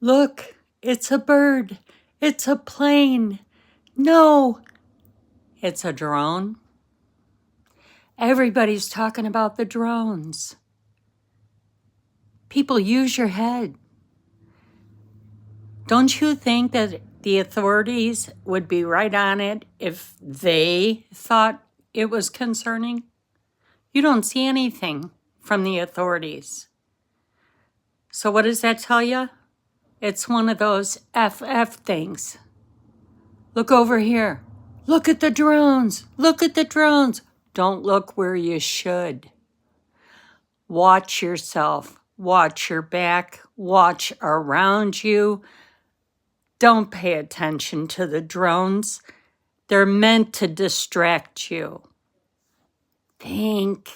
Look, it's a bird. It's a plane. No, it's a drone. Everybody's talking about the drones. People, use your head. Don't you think that the authorities would be right on it if they thought it was concerning? You don't see anything from the authorities. So what does that tell you? It's one of those FF things. Look over here. Look at the drones. Look at the drones. Don't look where you should. Watch yourself. Watch your back. Watch around you. Don't pay attention to the drones. They're meant to distract you. Think.